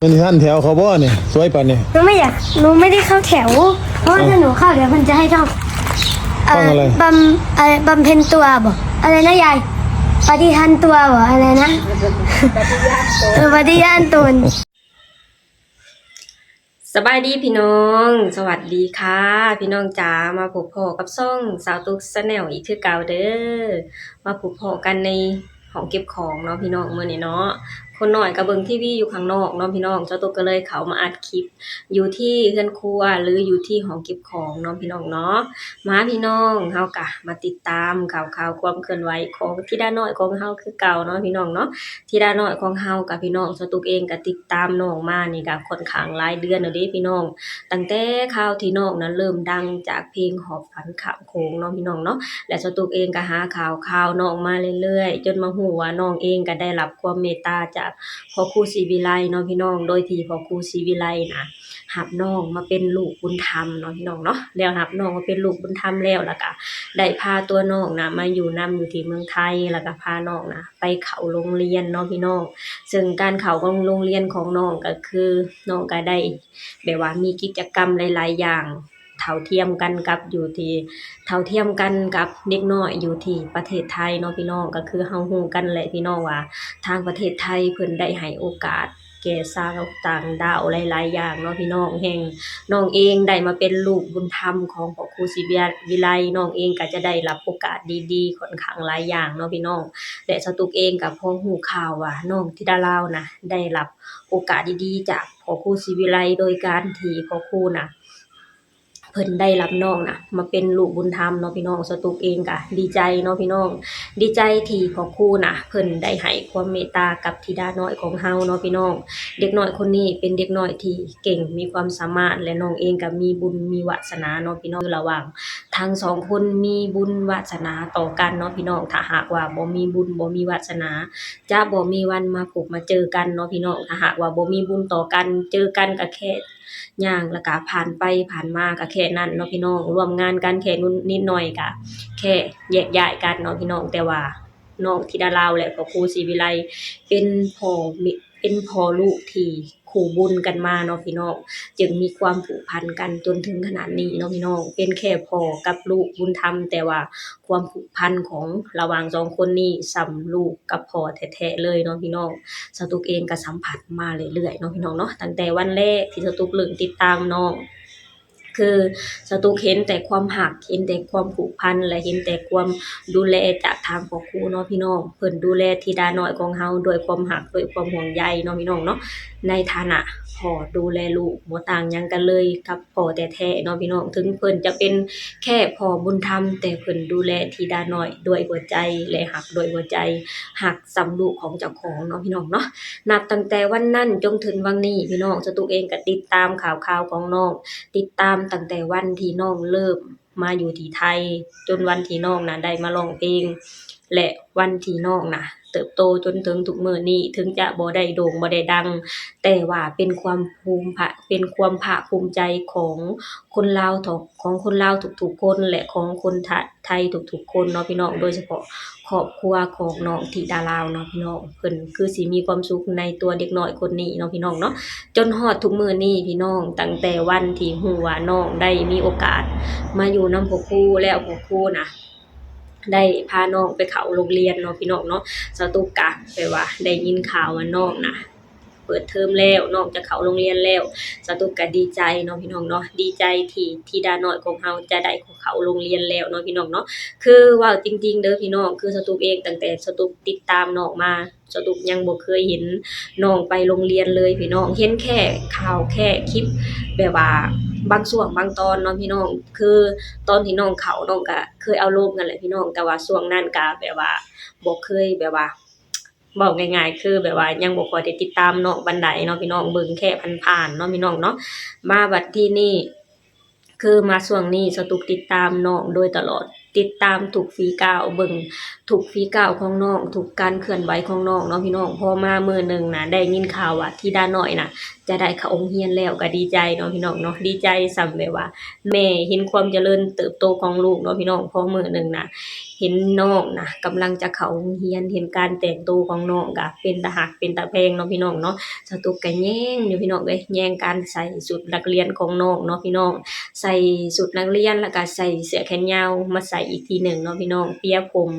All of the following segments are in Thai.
เป็นท่านแถวเขาบ่เนี่ยสวยป่านเนี่ยหนูไม่ได้เข้าแถวเพราะว่าถ้าหนูเข้าเดี๋ยวมันจะให้ท่องอะไรบำเพ็ญตัวบอกอะไรนะยายปฏิทันตัวบอกอะไรนะปฏิญาณตนสบายดีพี่น้องสวัสดีค่ะพี่น้องจ๋ามาพบพ่อกับซ่องสาวตุ๊กชาแนลอีกคือเก่าเด้อมาพบพ่อกันในห้องเก็บของเนาะพี่น้องมื้อนี้เนาะคนน้อยก็เบิ่งทีวีอยู่ข้างนอกเนาะพี่น้องเจ้าตุ๊กก็เลยเข้ามาอัดคลิปอยู่ที่เรือนครัวหรืออยู่ที่ห้องเก็บของเนาะพี่น้องเนาะมาพี่น้องเฮากะมาติดตามข่าวความเคลื่อนไหวของธิดาน้อยของเฮาคือเก่าเนาะพี่น้องเนาะธิดาน้อยของเฮากับพี่น้องเจ้าตุ๊กเองก็ติดตามน้องมานี่ก็ค่อนข้างหลายเดือนแล้วเด้พี่น้อง ตั้งแต่ข่าวที่น้องนั้นเริ่มดังจากเพลงหอบฝันข้ามโขงเนาะพี่น้องเนาะและสตุกเองก็หาข่าวน้องมาเรื่อยๆจนมาฮู้ว่าน้องเองก็ได้รับความเมตตาจากพ่อครูศรีวิไลเนาะพี่น้องโดยที่พ่อครูศรีวิไลน่ะรับน้องมาเป็นลูกบุญธรรมเนาะพี่น้องเนาะแล้วรับน้องมาเป็นลูกบุญธรรมแล้วก็ได้พาตัวน้องน่ะมาอยู่อยู่ที่เมืองไทยแล้วก็พาน้องน่ะไปเข้าโรงเรียนเนาะพี่น้องซึ่งการเข้าของโรงเรียนของน้องก็คือน้องก็ได้ แบบว่ามีกิจกรรมหลายๆอย่างเท่าเทียมกันกับอยู่ที่เท่าเทียมกันกับเด็กน้อยอยู่ที่ประเทศไทยเนาะพี่น้องก็คือเฮาฮู้กันแหละพี่น้องว่าทางประเทศไทยเพิ่นได้ให้โอกาสแก่ชาวต่างดาวหลายๆอย่างเนาะพี่น้องแฮ่งน้องเองได้มาเป็นลูกบุญธรรมของพ่อครูศรีวิไลน้องเองก็จะได้รับโอกาสดีๆค่อนข้างหลายอย่างเนาะพี่น้องและสตุกเองก็พอฮู้ข่าวว่าน้องธิดาลาวนะได้รับ โอกาสดีๆจากพ่อครูศรีวิไลโดยการที่พ่อครูน่ะเพิ่นได้รับน้องน่ะมาเป็นลูกบุญธรรมเนาะพี่น้องสตุกเองก็ดีใจเนาะพี่น้องดีใจที่พ่อครูน่ะเพิ่นได้ให้ความเมตตากับธิดาน้อยของเฮาเนาะพี่น้องเด็กน้อยคนนี้เป็นเด็กน้อยที่เก่งมีความสามารถและน้องเองก็มีบุญมีวาสนาเนาะพี่น้องระหว่างทั้งสองคนมีบุญวาสนาต่อกันเนาะพี่น้องถ้าหากว่าบ่มีบุญบ่มีวาสนา จะบ่มีวันมาพบมาเจอกันเนาะพี่น้องถ้าหากว่าบ่มีบุญต่อกันเจอกันก็แค่ย่างแล้วก็ผ่านไปผ่านมาก็แค่นั้นเนาะพี่น้องร่วมงานกันแค่นู้นนิดหน่อยก็แค่แยกย้ายกันเนาะพี่น้องแต่ว่าน้องธิดาลาวและพ่อครูศรีวิไลเป็นพ่อเป็นพ่อลูกที่คู่บุญกันมาเนาะพี่น้องจึงมีความผูกพันกันจนถึงขนาดนี้เนาะพี่น้องเป็นแค่พ่อกับลูกบุญธรรมแต่ว่า ความผูกพันของระหว่างสองคนนี้ส่ำลูกกับพ่อแท้ๆเลยเนาะพี่น้องสตุกเองก็สัมผัสมาเรื่อยๆเนาะพี่น้องเนาะตั้งแต่วันแรกที่สตุกเริ่มติดตามน้องคือสตุกเห็นแต่ความรักเห็นแต่ความผูกพันและเห็นแต่ความดูแลจากทางพ่อครูเนาะพี่น้องเพิ่นดูแลธิดาน้อยของเฮาด้วยความรักด้วยความห่วงใยเนาะพี่น้องเนาะในฐานะพ่อดูแลลูกบ่ต่างหยังกันเลยกับพ่อแท้ๆเนาะพี่น้องถึงเพิ่นจะเป็น แค่พ่อบุญธรรมแต่เพิ่นดูแลธิดาน้อยด้วยหัวใจและรักด้วยหัวใจรักส่ำลูกของเจ้าของเนาะพี่น้องเนาะนับตั้งแต่วันนั้นจนถึงวันนี้พี่น้องสตุกเองก็ติดตามข่าวของน้องติดตามตั้งแต่วันที่น้องเริ่มมาอยู่ที่ไทยจนวันที่น้องน่ะได้มาร้องเพลงและวันที่น้องน่ะเติบโตจนถึงทุกมื้อนี้ถึงจะบ่ได้โด่งบ่ได้ดังแต่ว่าเป็นความภาคภูมิใจของคนลาวของคนลาวทุกๆคนและของคนไทยทุกๆคนเนาะพี่น้องโดยเฉพาะครอบครัวของน้องธิดาลาวเนาะพี่น้องเพิ่นคือสิมีความสุขในตัวเด็กน้อยคนนี้เนาะพี่น้องเนาะจนฮอดทุกมื้อนี้พี่น้องตั้งแต่วันที่ฮู้ว่าน้องได้มีโอกาสมาอยู่นำพ่อครูแล้วพ่อครูน่ะได้พาน้องไปเข้าโรงเรียนเนาะพี่น้องเนาะสตุกกะแปลว่าได้ยินข่าวว่าน้องน่ะเปิดเทอมแล้วน้องจะเข้าโรงเรียนแล้วสตุกก็ดีใจเนาะพี่น้องเนาะดีใจที่ธิดาน้อยของเฮาจะได้เข้าโรงเรียนแล้วเนาะพี่น้องเนาะคือเว้าจริงๆเด้อพี่น้องคือสตุกเองตั้งแต่สตุกติดตามน้องมาสตุกยังบ่เคยเห็นน้องไปโรงเรียนเลยพี่น้องเห็นแค่ข่าวแค่คลิปแบบว่าบางช่วงบางตอนเนาะพี่น้องคือตอนที่น้องเข้าน้องก็เคยเอาลงนั่นแหละพี่น้องแต่ว่าช่วงนั้นก็แบบว่าบ่เคยแบบว่า เว้าง่ายๆคือแบบว่ายังบ่ค่อยได้ติดตามน้องปานใดเนาะพี่น้องเบิ่งแค่ผ่านๆเนาะพี่น้องเนาะมาบัดที่นี่คือมาช่วงนี้สตุกติดตามน้องโดยตลอด ติดตามทุกฝีก้าวเบิ่งทุกฝีก้าวของน้องทุกการเคลื่อนไหวของน้องเนาะพี่น้องพอมามื้อหนึงน่ะได้ยินข่าวว่าธิดาน้อยน่ะจะได้เข้าโรงเรียนแล้วก็ดีใจเนาะพี่น้องเนาะดีใจส่ำแบบว่าแม่เห็นความเจริญเติบโตของลูกเนาะพี่น้องพอมื้อหนึงน่ะเห็นน้องน่ะกำลังจะเข้าโรงเรียนเห็นการแต่งตัวของน้องก็เป็นตารักเป็นตาแพงเนาะพี่น้องเนาะสตุกก็แย่งอยู่พี่น้องเอ้ยแย่งการใส่ชุดนักเรียนของน้องเนาะพี่น้องใส่ชุดนักเรียนแล้วก็ใส่เสื้อแขนยาวมาใส่อีกทีหนึ่งเนาะพี่น้องเปียผม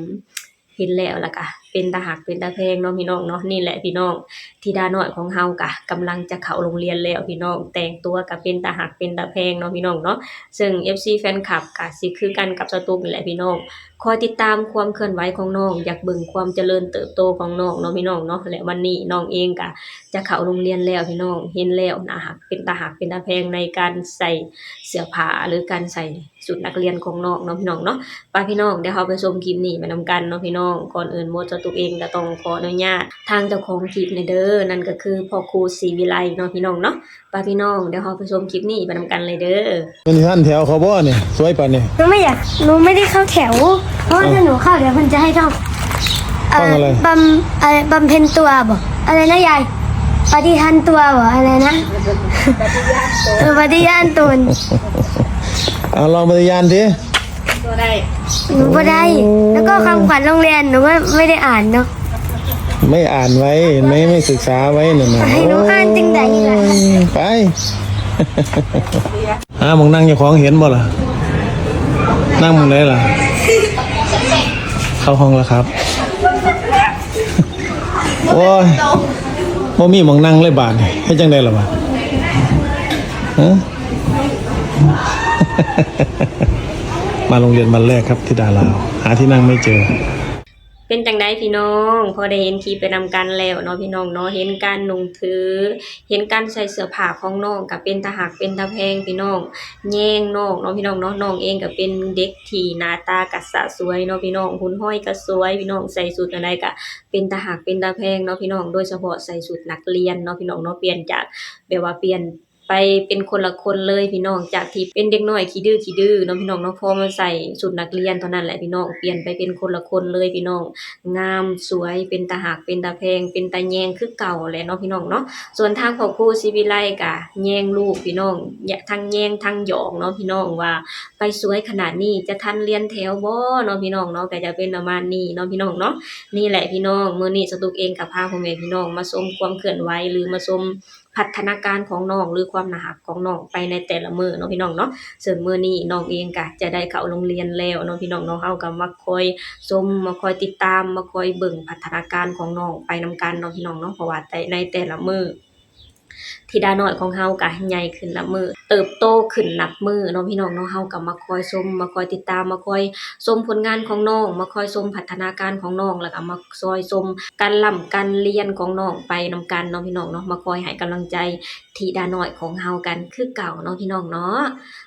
เห็นแล้วล่ะก็เป็นตารักเป็นตาแพงเนาะพี่น้องเนาะนี่แหละพี่น้องธิดาน้อยของเฮาก็กำลังจะเข้าโรงเรียนแล้วพี่น้องแต่งตัวก็เป็นตารักเป็นตาแพงเนาะพี่น้องเนาะซึ่ง FC แฟนคลับก็สิคือกันกับสตุกนี่แหละพี่น้องคอยติดตามความเคลื่อนไหวของน้องอยากเบิ่งความเจริญเติบโตของน้องเนาะพี่น้องเนาะและวันนี้น้องเองก็จะเข้าโรงเรียนแล้วพี่น้องเห็นแล้วนะรักเป็นตารักเป็นตาแพงในการใส่เสื้อผ้าหรือการใส่ชุดนักเรียนของน้องเนาะพี่น้องเนาะไปพี่น้องเดี๋ยวเราไปชมคลิปนี้ไปนำกันเนาะพี่น้องก่อนอื่นหมดสตุกเองก็ต้องขออนุญาตทางเจ้าของคลิปเด้อนั่นก็คือพ่อครูศรีวิไลเนาะพี่น้องเนาะไปพี่น้องเดี๋ยวเราไปชมคลิปนี้ไปนำกันเลยเด้อ เป็นท่านแถวเขาบ่นี่สวยปานนี่ หนูไม่ได้เข้าแถวเพราะว่าถ้าหนูเข้าเดี๋ยวมันจะให้ท่อง ท่องอะไร บำเพ็ญตัวบ่อะไรนะยายปฏิทันตัวบ่อะไรนะปฏิญาณตน เอาลองปฏิญาณดิ ตัวได้ หนูบ่ได้ แล้วก็คำขวัญโรงเรียนหนูว่าไม่ได้อ่านเนาะ ไม่อ่านไว้ไม่ศึกษาไว้นั่นน่ะ ให้หนูอ่านจังใดล่ะ ไป หมึงนั่งอยู่ของเห็นบ่ล่ะนั่งมึงได้ล่ะเข้าห้องแล้วครับโอ้ยบ่มีหมึงนั่งเลยบาดนี่เฮ็ดจังได๋ล่ะบาดฮะ มาโรงเรียนวันแรกครับที่ดาลาวหาที่นั่งไม่เจอ เป็นจังไดพี่น้องพอได้เห็นคลิปไปนำกันแล้วเนาะพี่น้องเนาะเห็นการนุ่งถือเห็นการใส่เสื้อผ้าของน้องก็เป็นตารักเป็นตาแพงพี่น้องแย่งน้องเนาะพี่น้องเนาะน้องเองก็เป็นเด็กที่หน้าตาก็สะสวยเนาะพี่น้องหุ่นห้อยก็สวยพี่น้องใส่ชุดอะไรก็เป็นตารักเป็นตาแพงเนาะพี่น้องโดยเฉพาะใส่ชุดนักเรียนเนาะพี่น้องเนาะเปลี่ยนจากแบบว่าเปลี่ยนไปเป็นคนละคนเลยพี่น้องจากที่เป็นเด็กน้อยขี้ดื้อเนาะพี่น้องเนาะพอมาใส่ชุดนักเรียนเท่านั้นแหละพี่น้องเปลี่ยนไปเป็นคนละคนเลยพี่น้องงามสวยเป็นตารักเป็นตาแพงเป็นตาแยงคือเก่าแหละเนาะพี่น้องเนาะส่วนทางพ่อครูศรีวิไลก็แยงลูกพี่น้องทั้งแยงทั้งหยองเนาะพี่น้องว่าไปสวยขนาดนี้จะทันเรียนแถวบ่เนาะพี่น้องเนาะก็จะเป็นประมาณนี้เนาะพี่น้องเนาะนี่แหละพี่น้องมื้อนี้สตุกเองก็พาพ่อแม่พี่น้องมาชมความเคลื่อนไหวหรือมาชมพัฒนาการของน้องหรือความน่ารักของน้องไปในแต่ละมื้อเนาะพี่น้องเนาะซึ่งมื้อนี้น้องเองก็จะได้เข้าโรงเรียนแล้วเนาะพี่น้องเนาะเฮาก็มาคอยชมมาคอยติดตามมาคอยเบิ่งพัฒนาการของน้องไปนำกันเนาะพี่น้องเนาะเพราะว่าในแต่ละมื้อธิดาน้อยของเฮาก็ใหญ่ขึ้นนับมื้อเติบโตขึ้นนับมื้อเนาะพี่น้องเนาะเฮาก็มาคอยชมมาคอยติดตามมาคอยชมผลงานของน้องมาคอยชมพัฒนาการของน้องแล้วก็มาคอยชมการร่ำการเรียนของน้องไปนำกันเนาะพี่น้องเนาะมาคอยให้กำลังใจธิดาน้อยของเฮากันคือเก่าเนาะพี่น้องเนาะ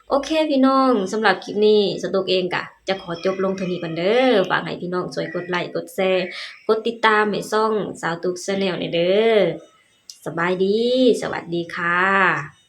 โอเคพี่น้องสำหรับคลิปนี้สตุกเองก็จะขอจบลงเท่านี้ก่อนเด้อฝากให้พี่น้องช่วยกดไลค์กดแชร์กดติดตามให้ช่องสาวตุก Channel หน่อยเด้อสบายดีสวัสดีค่ะ